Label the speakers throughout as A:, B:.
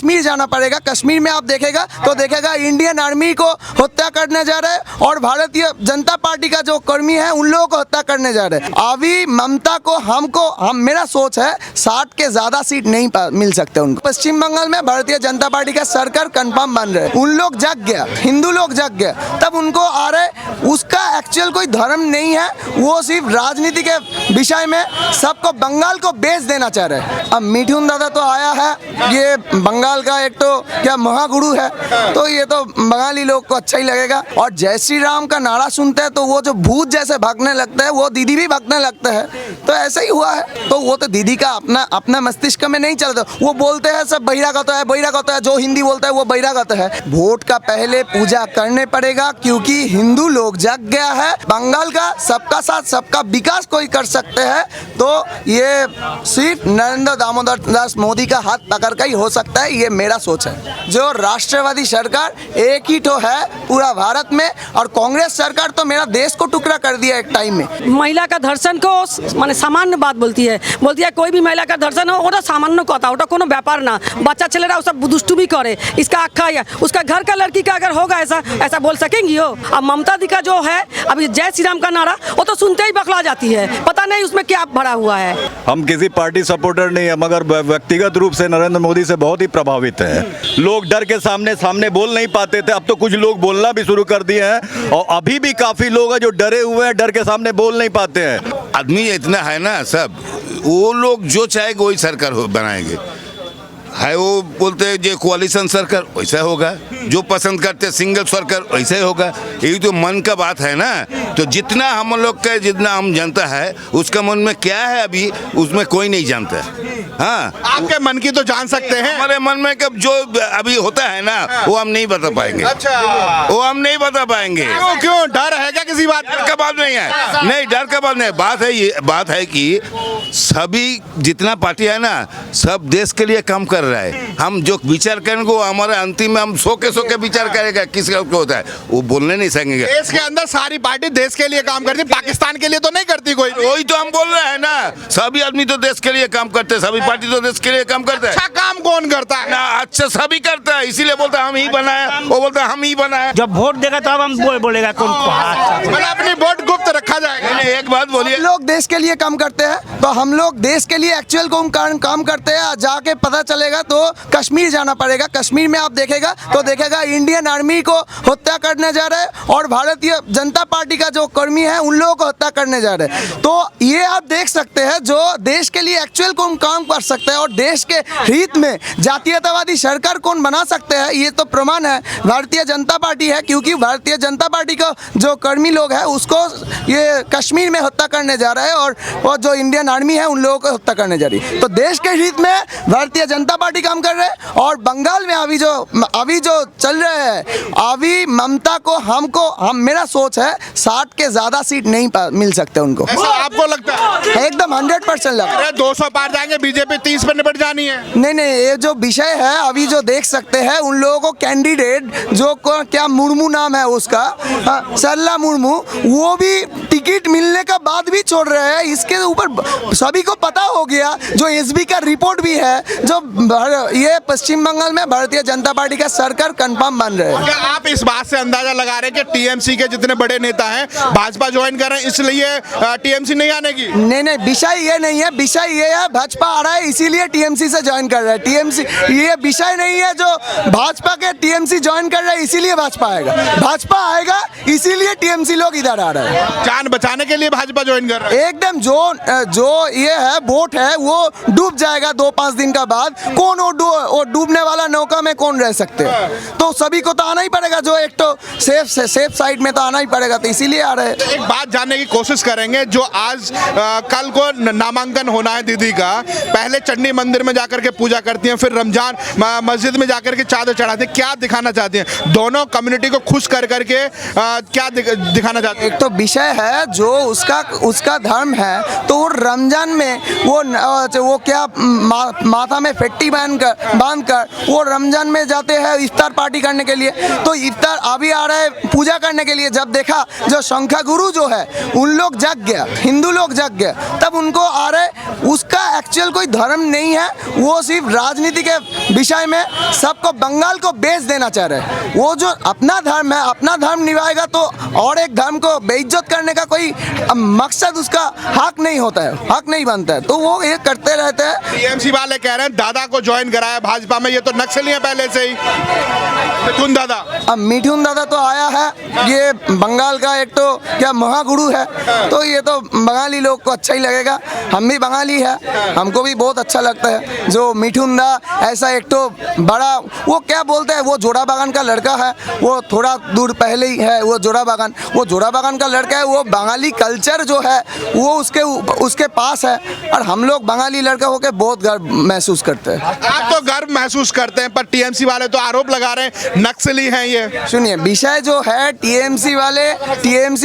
A: कश्मीर जाना पड़ेगा। कश्मीर में आप देखेगा इंडियन आर्मी को हत्या करने जा रहे हैं और भारतीय जनता पार्टी का जो कर्मी है उन लोगों को हत्या करने जा रहे हैं। अभी ममता को मेरा सोच है 60 के ज्यादा सीट नहीं मिल सकते उनको। पश्चिम बंगाल में भारतीय जनता पार्टी का सरकार कंफर्म बन रहे, उन लोग जग गया, हिंदू लोग जग गए, तब उनको आ रहे। उसका एक्चुअल कोई धर्म नहीं है, वो सिर्फ राजनीति के विषय में सबको बंगाल को बेच देना चाह रहे हैं। अब मिठुन दादा तो आया है, ये बंगाल का एक तो क्या महागुरु है, तो ये तो बंगाली लोग को अच्छा ही लगेगा। और जय श्री राम का नारा सुनते हैं तो वो जो भूत जैसे भागने लगते हैं, वो दीदी भी भागने लगते हैं। तो ऐसा ही हुआ है। तो वो तो दीदी का अपना मस्तिष्क में नहीं चलता। वो बोलते हैं सब बहिरागत है, जो हिंदी बोलता है वो बहिरागत है। वोट का पहले पूजा करने पड़ेगा, क्योंकि हिंदू लोग जग गया है। बंगाल का सबका साथ सबका विकास कोई कर सकते हैं तो ये सिर्फ नरेंद्र दामोदर दास मोदी का हाथ पकड़ कर ही हो सकता है। ये मेरा सोच है। जो राष्ट्रवादी सरकार एक ही तो है पूरा भारत में, और कांग्रेस सरकार तो मेरा देश को टुकड़ा कर दिया एक टाइम में।
B: महिला का धर्षण को माने सामान्य बात बोलती है कोई भी महिला का धर्षण हो ওটা सामान्य কথা, ওটা কোনো ব্যাপার না। बच्चा ছেলেরা सब दुष्टुमी करे, इसका अक्खा है उसका घर का लड़की का अगर होगा ऐसा बोल सकेंगी हो। अब ममता दी का जो है अभी जय श्री राम का नारा, वो तो सुनते ही बखला जाती है, पता नहीं उसमें क्या भरा हुआ है।
C: हम किसी पार्टी सपोर्टर नहीं है, मगर व्यक्तिगत रूप से नरेंद्र मोदी से बहुत ही प्रभावित हैं। लोग डर के सामने बोल नहीं पाते थे, अब तो कुछ लोग बोलना भी शुरू कर दिए हैं, और अभी भी काफी लोग हैं जो डरे हुए हैं, डर के सामने बोल नहीं पाते हैं।
D: आदमी इतना है ना, सब वो लोग जो चाहेंगे वही सरकार बनाएंगे। है वो बोलते हैं जो कोaliशन सरकार वैसा होगा, जो पसंद करते सिंगल सरकार वैसा ही होगा। यही तो मन का बात है ना। तो जितना हम लोग का जितना हम जानता है उसका मन में क्या है अभी उसमें कोई नहीं जानता। हाँ,
E: आपके मन की तो जान सकते हैं।
D: हमारे मन में कब जो अभी होता है ना वो हम नहीं बता पाएंगे।
E: अच्छा,
D: वो हम नहीं बता पाएंगे।
E: क्यों डर है क्या किसी बात
D: डर का बात नहीं है, नहीं डर का बात नहीं। बात है कि सभी जितना पार्टी है ना सब देश के लिए काम कर रहा है। हम जो विचार करेंगे वो हमारे अंतिम में हम सो के विचार करेगा किसका होता है वो बोलने नहीं सकेंगे।
E: देश के अंदर सारी पार्टी देश के लिए काम करती, पाकिस्तान के लिए तो नहीं करती कोई।
D: वही तो हम बोल रहे हैं ना, सभी आदमी तो देश के लिए काम करते हैं, सभी पार्टी तो देश के लिए काम करते हैं।
E: अच्छा काम कौन करता है?
D: अच्छा सभी करता है, इसीलिए बोलता है हम ही बनाए, वो बोलता है हम ही बनाए।
F: जब वोट देगा तब हम बोलेगा कौन।
E: मतलब अपनी वोट गुप्त रखा जाएगा।
D: एक बात बोलिए,
A: लोग देश के लिए काम करते हैं तो हम लोग देश के लिए एक्चुअल काम करते हैं। जाके पता चलेगा तो कश्मीर जाना पड़ेगा। कश्मीर में आप देखेगा इंडियन आर्मी को हत्या करने जा रहे हैं और भारतीय जनता पार्टी का जो कर्मी है उन लोगों को हत्या करने जा रहे हैं। तो ये आप देख सकते हैं जो देश के लिए एक्चुअल कौन काम कर सकता है और देश के हित में जातीयतावादी सरकार कौन बना सकते हैं, ये तो प्रमाण है भारतीय जनता पार्टी है। क्योंकि भारतीय जनता पार्टी का जो कर्मी लोग है उसको ये कश्मीर में हत्या करने जा रहा है और जो इंडियन आर्मी है उन लोगों को हत्या करने जा रही है। तो देश के हित में भारतीय जनता पार्टी काम कर रहे हैं। और बंगाल में अभी जो चल रहे हैं, अभी ममता को मेरा सोच है 60 के ज्यादा सीट नहीं मिल सकते उनको।
E: ऐसा आपको लगता है?
A: एकदम 100% लगता है।
E: 200 पार जाएंगे, बीजेपी 30 पे निपट जानी है।
A: नहीं, ये जो विषय है अभी जो देख सकते हैं उन लोगों को कैंडिडेट जो क्या मुर्मू नाम है उसका, सरला मुर्मू, वो भी टिकट मिलने का बाद भी छोड़ रहे हैं। इसके ऊपर सभी को पता हो गया, जो एसबी का रिपोर्ट भी है, जो ये पश्चिम बंगाल में भारतीय जनता पार्टी का सरकार कंफर्म बन रहे हैं।
E: क्या आप इस बात से अंदाजा लगा रहे हैं कि टीएमसी के जितने बड़े नेता हैं भाजपा ज्वाइन कर रहे हैं इसलिए टीएमसी नहीं आने की?
A: नहीं, विषय ये नहीं है। विषय ये है भाजपा आ रहा है इसीलिए टीएमसी से ज्वाइन कर रहा है। टीएमसी ये विषय नहीं है जो भाजपा के टीएमसी ज्वाइन कर रहा है इसीलिए भाजपा आएगा। भाजपा आएगा इसीलिए टीएमसी लोग इधर आ रहे हैं।
E: जान बचाने के लिए भाजपा ज्वाइन कर रहा है।
A: एकदम जो ये है वोट है वो डूब जाएगा 2-5 दिन का बाद। कौन वो डूबने वाला नौका में कौन रह सकते हैं? तो सभी को तो आना ही पड़ेगा, जो एक तो सेफ साइड में तो आना ही पड़ेगा, तो इसीलिए आ रहे हैं।
E: एक बात जानने की कोशिश करेंगे, जो आज कल को नामांकन होना है दीदी का, पहले चंडी मंदिर में जाकर के पूजा करती हैं, फिर रमजान मस्जिद में जाकर के चादर चढ़ाते हैं। क्या दिखाना चाहते हैं? दोनों कम्युनिटी को खुश कर करके क्या दिखाना चाहते हैं?
A: एक तो विषय है जो उसका धर्म है, तो वो रमजान में वो क्या माथा में फेट्टी बांध कर वो रमजान में जाते हैं, इफ्तार पार्टी करने के लिए, तो इफ्तार अभी आ रहे पूजा करने के लिए। जब देखा जो शंखा गुरु जो है उन लोग जग गया, हिंदू लोग जग गया, तब उनको आ रहे उसका एक्चुअल कोई धर्म नहीं है, वो सिर्फ राजनीति के विषय में सबको बंगाल को बेच देना चाह रहे हैं। वो जो अपना धर्म है, अपना धर्म निभाएगा तो और एक धर्म को बेइज्जत करने का कोई मकसद उसका हक नहीं होता है, हक नहीं बनता है, तो वो ये करते रहते हैं।
E: टीएमसी वाले कह रहे हैं दादा को ज्वाइन कराया भाजपा में, ये तो नक्सली है पहले से ही, मिठुन दादा।
A: अब मिठुन दादा तो आया है, ये बंगाल का एक तो क्या महागुरु है, तो ये तो बंगाली लोग को अच्छा ही लगेगा। हम भी बंगाली है, हमको भी बहुत अच्छा लगता है जो मिठुन दा ऐसा एक तो बड़ा, वो क्या बोलते हैं, वो जोड़ा बागान का लड़का है, वो थोड़ा दूर पहले ही है, वो जोड़ा बागान का लड़का है। वो बंगाली कल्चर जो है वो उसके पास है, और हम लोग बंगाली लड़का होकर बहुत गर्व महसूस करते हैं।
E: आप तो गर्व महसूस करते हैं, पर टीएमसी वाले तो आरोप लगा रहे हैं नक्सली हैं ये।
A: सुनिए, विषय जो है टीएमसी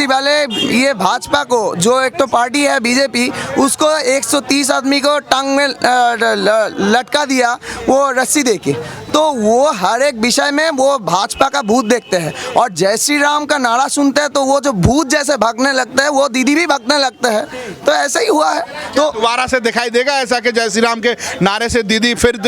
A: वाले ये भाजपा को जो एक तो पार्टी है बीजेपी, उसको 130 आदमी को टांग में लटका दिया वो रस्सी देके, तो वो हर एक विषय में वो भाजपा का भूत देखते हैं, और जय श्री राम का नारा सुनते हैं तो वो जो भूत जैसे भागने लगते हैं वो दीदी भी भागने लगते हैं, तो ऐसा ही हुआ है। तो
E: दोबारा से दिखाई देगा ऐसा कि जय श्री राम के नारे से दीदी फिर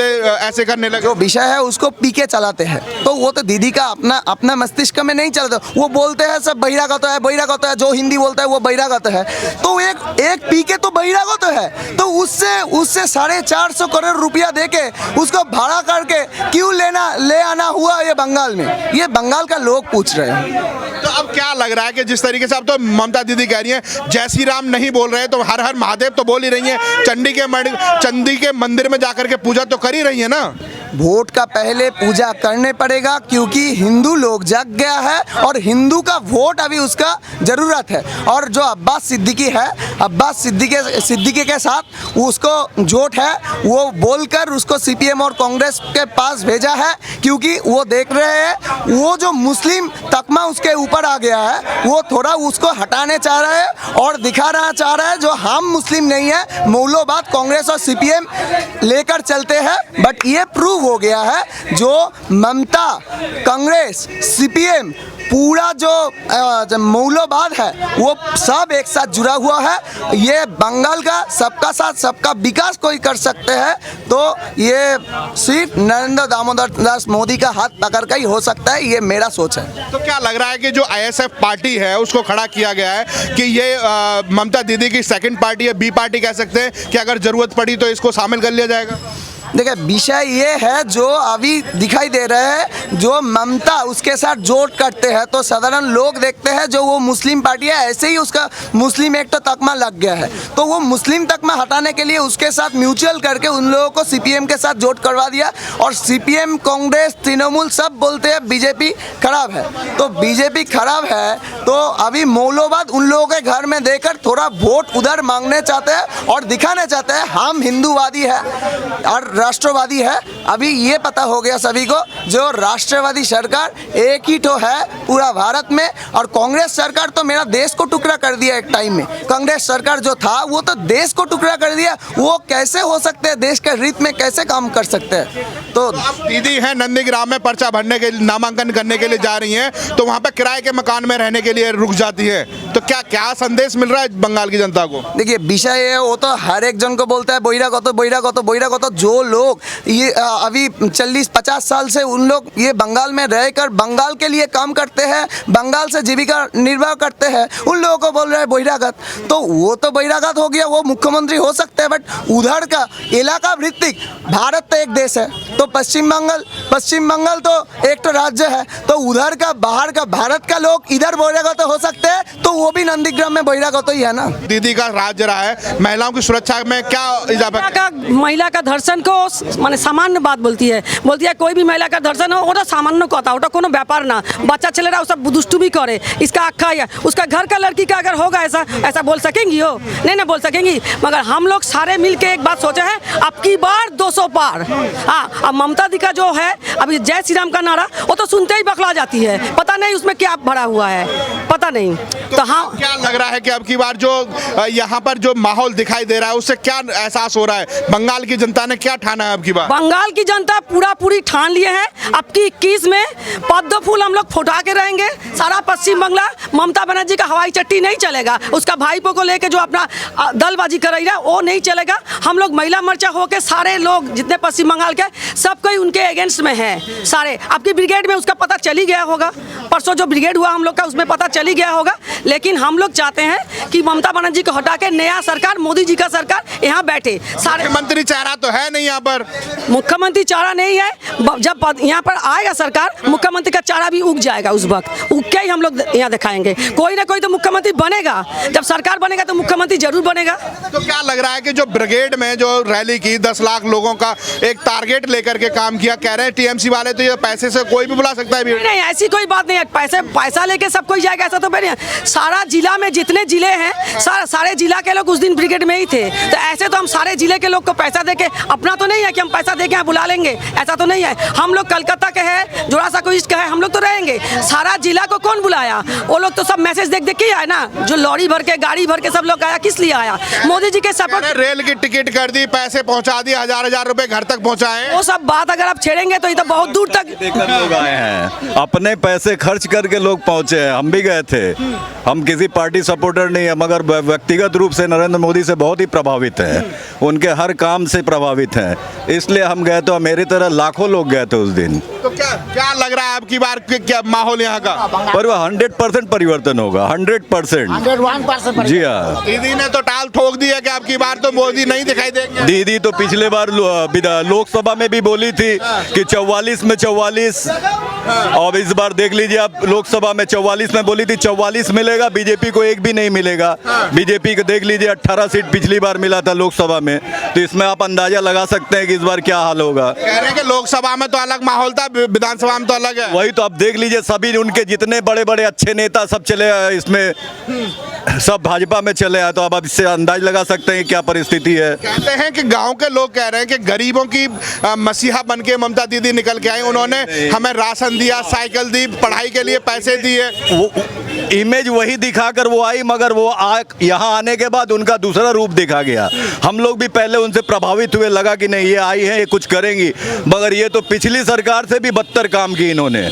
E: ऐसे करने लगे?
A: जो विषय है उसको पीके चलाते हैं, तो वो तो दीदी का अपना मस्तिष्क में नहीं चलता। वो बोलते हैं सब बहिरागत है, जो हिंदी बोलता है वो बहिरागत है, तो एक पीके तो बहिरागत है, तो उससे 450 करोड़ रुपया देके उसको भाड़ा करके क्यों ले आना हुआ ये बंगाल में, ये बंगाल का लोग पूछ रहे हैं।
E: तो अब क्या लग रहा है कि जिस तरीके से अब तो ममता दीदी कह रही हैं जय श्री राम नहीं बोल रहे, तो हर हर महादेव तो बोल ही रही हैं, चंडी के मंदिर में जाकर के पूजा तो कर ही रही है ना?
A: वोट का पहले पूजा करने पड़ेगा, क्योंकि हिंदू लोग जग गया है और हिंदू का वोट अभी उसका जरूरत है। और जो अब्बास सिद्दीकी है, अब्बास सिद्दीकी के साथ उसको जोट है, वो बोलकर उसको सीपीएम और कांग्रेस के पास भेजा है, क्योंकि वो देख रहे हैं वो जो मुस्लिम तकमा उसके ऊपर आ गया है, वो थोड़ा उसको हटाने चाह रहे हैं और दिखाना चाह रहे हैं जो हम मुस्लिम नहीं है, मौलवाद कांग्रेस और सीपीएम लेकर चलते हैं। बट ये प्रूव हो गया है जो ममता, कांग्रेस, सीपीएम, पूरा जो मौलवाद है वो सब एक साथ जुड़ा हुआ है। ये बंगाल का सबका साथ सबका विकास कोई कर सकते हैं, तो ये सिर्फ नरेंद्र दामोदर दास मोदी का हाथ पकड़ कर ही हो सकता है, ये मेरा सोच है।
E: तो क्या लग रहा है कि जो आईएसएफ पार्टी है उसको खड़ा किया गया है कि ये ममता दीदी की सेकंड पार्टी है, बी पार्टी कह सकते हैं, कि अगर जरूरत पड़ी तो इसको शामिल कर लिया जाएगा?
A: देखिए, विषय ये है जो अभी दिखाई दे रहा है, जो ममता उसके साथ जोड़ करते हैं तो साधारण लोग देखते हैं जो वो मुस्लिम पार्टी है, ऐसे ही उसका मुस्लिम एक तो तकमा लग गया है, तो वो मुस्लिम तकमा हटाने के लिए उसके साथ म्यूचुअल करके उन लोगों को सीपीएम के साथ जोड़ करवा दिया। और सीपीएम, कांग्रेस, तृणमूल सब बोलते हैं बीजेपी खराब है, तो बीजेपी खराब है तो अभी मौलवाद उन लोगों के घर में देकर थोड़ा वोट उधर मांगने चाहते हैं और दिखाने चाहते हैं हम हिंदूवादी है और राष्ट्रवादी है। अभी ये पता हो गया सभी को जो राष्ट्रवादी सरकार एक ही तो है पूरा भारत में, और कांग्रेस सरकार तो मेरा देश को टुकड़ा कर दिया एक टाइम में। कांग्रेस सरकार जो था वो तो देश को टुकड़ा कर दिया, वो कैसे हो सकते हैं, देश के हित में कैसे काम कर सकते हैं। तो
E: अब दीदी है नंदीग्राम में पर्चा भरने के नामांकन करने के लिए जा रही हैं, तो वहाँ पे किराए के मकान में रहने के लिए रुक जाती है, तो क्या संदेश मिल रहा है बंगाल की जनता को?
A: देखिए, विषय है वो तो हर एक जन को बोलता है बहिरागत, जो लोग ये अभी 40-50 साल से उन लोग ये बंगाल में रहकर बंगाल के लिए काम करते हैं, बंगाल से जीविका निर्वाह करते हैं, उन लोगों को बोल रहे हैं बहिरागत। तो वो तो बहिरागत हो गया, वो मुख्यमंत्री हो सकते हैं, बट उधर का इलाका भित्तिक भारत तो एक देश है, तो पश्चिम बंगाल तो एक तो राज्य है, तो उधर का बाहर का भारत का लोग इधर बहिरागत हो सकते हैं, तो वो भी नंदीग्राम में बहिरागत ही है ना।
E: दीदी का राज रहा है, महिलाओं की सुरक्षा में क्या इजाफा?
B: महिला का धर्षण को माने सामान्य बात बोलती है कोई भी महिला का धर्षण हो ওটা सामान्य कथा, ওটা কোনো ব্যাপার না। बच्चा ছেলেরা सब दुष्टुमी करे, इसका अक्खा है, उसका घर का लड़की का अगर होगा ऐसा बोल सकेंगी हो? नहीं बोल सकेंगी। मगर हम लोग सारे मिल के एक बात सोचे हैं, अब की बार 200 पार। हाँ, अब ममता दी का जो है अभी जय श्री राम का नारा वो तो सुनते ही बखला जाती है, पता नहीं उसमें क्या भरा हुआ है, पता नहीं। तो हाँ,
E: क्या लग रहा है कि अब की बार जो यहाँ पर जो माहौल दिखाई दे रहा है उससे क्या एहसास हो रहा है? बंगाल की जनता ने क्या ठाना है अब की बार?
B: बंगाल की जनता पूरी ठान लिए है अब की 21 में पद्म फूल हम लोग फुटा के रहेंगे। सारा पश्चिम बंगला ममता बनर्जी का हवाई चट्टी नहीं चलेगा, उसका भाईपो को लेके जो अपना दलबाजी कर रही है वो नहीं चलेगा। हम लोग महिला मोर्चा होके सारे लोग जितने पश्चिम बंगाल के सब कोई उनके अगेंस्ट में है सारे। आपकी ब्रिगेड में उसका पता चली गया होगा, परसों जो ब्रिगेड हुआ हम लोग का उसमें पता चली गया होगा। लेकिन हम लोग चाहते हैं कि ममता बनर्जी को हटा के नया सरकार, मोदी जी का सरकार यहाँ बैठे। सारे
E: मुख्यमंत्री चेहरा तो है नहीं यहाँ पर,
B: मुख्यमंत्री चारा नहीं है। जब यहाँ पर आएगा सरकार, मुख्यमंत्री का चारा भी उग जाएगा, उस वक्त उग के ही हम लोग यहाँ दिखाएंगे। कोई ना कोई तो मुख्यमंत्री बनेगा, जब सरकार बनेगा तो मुख्यमंत्री जरूर बनेगा।
E: तो क्या लग रहा है कि जो ब्रिगेड में जो रैली की 10 लाख लोगों का एक टारगेट लेकर के काम किया, कह रहे हैं टीएमसी वाले तो ये पैसे से कोई भी बुला सकता है?
B: नहीं, नहीं ऐसी कोई बात नहीं है, पैसा लेके सब कोई जाएगा ऐसा तो नहीं है। सारा जिला में जितने जिले हैं सारे जिला के लोग उस दिन ब्रिगेड में ही थे। तो ऐसे तो हम सारे जिले के लोग को पैसा देके, अपना तो नहीं है कि हम पैसा देके यहाँ बुला लेंगे, ऐसा तो नहीं है। हम लोग कलकत्ता के हैं, जोड़ासा को ईस्ट का है, हम लोग तो रहेंगे। सारा जिला को कौन बुलाया? वो लोग तो सब मैसेज देख के आए ना, जो लॉरी भर के गाड़ी भर के सब लोग आया, किस लिए आया? मोदी जी के सपोर्ट।
E: रेल की टिकट कर दी, पैसे पहुंचा दिए, हजार रुपए घर तक पहुंचाए।
B: वो सब बात अगर आप छेड़ेंगे तो ये तो बहुत दूर तक
C: लोग आए हैं, अपने पैसे खर्च करके लोग पहुंचे हैं। हम भी गए थे, हम किसी पार्टी सपोर्टर नहीं है, मगर व्यक्तिगत रूप से नरेंद्र मोदी से बहुत ही प्रभावित हैं, उनके हर काम से प्रभावित हैं, इसलिए हम गए। तो मेरी तरह लाखों लोग गए थे उस दिन।
E: तो क्या लग रहा है अब की बार क्या माहौल यहाँ का?
C: पर वह 100% परिवर्तन होगा, 100%। जी हाँ,
E: दीदी ने तो टाल ठोक दी है कि अब की बार तो मोदी नहीं दिखाई देंगे।
C: दीदी तो पिछले बार लोकसभा में भी बोली थी कि 44 में 44, और इस बार देख लीजिए आप, लोकसभा में 44 में बोली थी 44 मिलेगा, बीजेपी को एक भी नहीं मिलेगा। बीजेपी को देख लीजिए 18 सीट पिछली बार मिला था लोकसभा में, तो इसमें आप अंदाजा लगा सकते हैं कि इस बार क्या हाल होगा।
E: कह रहे हैं कि लोकसभा में तो अलग माहौल था, विधानसभा में तो अलग है।
C: वही तो आप देख लीजिए, सभी उनके जितने बड़े बड़े अच्छे नेता सब चले इसमें, सब भाजपा में चले आए। तो अब इससे अंदाज लगा सकते हैं क्या परिस्थिति है।
E: कहते हैं कि गांव के लोग कह रहे हैं कि गरीबों की मसीहा बन के ममता दीदी निकल के आई, उन्होंने हमें राशन दिया, साइकिल दी, पढ़ाई के लिए पैसे दिए।
C: वो इमेज वही दिखाकर वो आई, मगर वो यहाँ आने के बाद उनका दूसरा रूप दिखा गया। हम लोग भी पहले उनसे प्रभावित हुए, लगा कि नहीं ये आई है, ये कुछ करेंगी, मगर ये तो पिछली सरकार से भी बदतर काम की इन्होंने।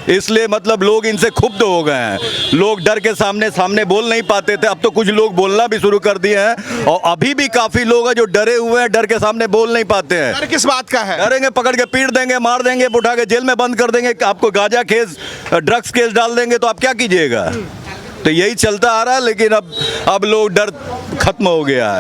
C: इसलिए मतलब लोग इनसे क्षुब्ध हो गए हैं। लोग डर के सामने बोल नहीं पाते थे, अब तो कुछ लोग बोलना भी शुरू कर दिए हैं, और अभी भी काफी लोग हैं जो डरे हुए हैं, डर के सामने बोल नहीं पाते हैं।
E: डर किस बात का है?
C: डरेंगे, पकड़ के पीट देंगे, मार देंगे, उठा के जेल में बंद कर देंगे, आपको गांजा केस, ड्रग्स केस डाल देंगे, तो आप क्या कीजिएगा? तो यही चलता आ रहा है, लेकिन अब लोग डर खत्म हो गया है।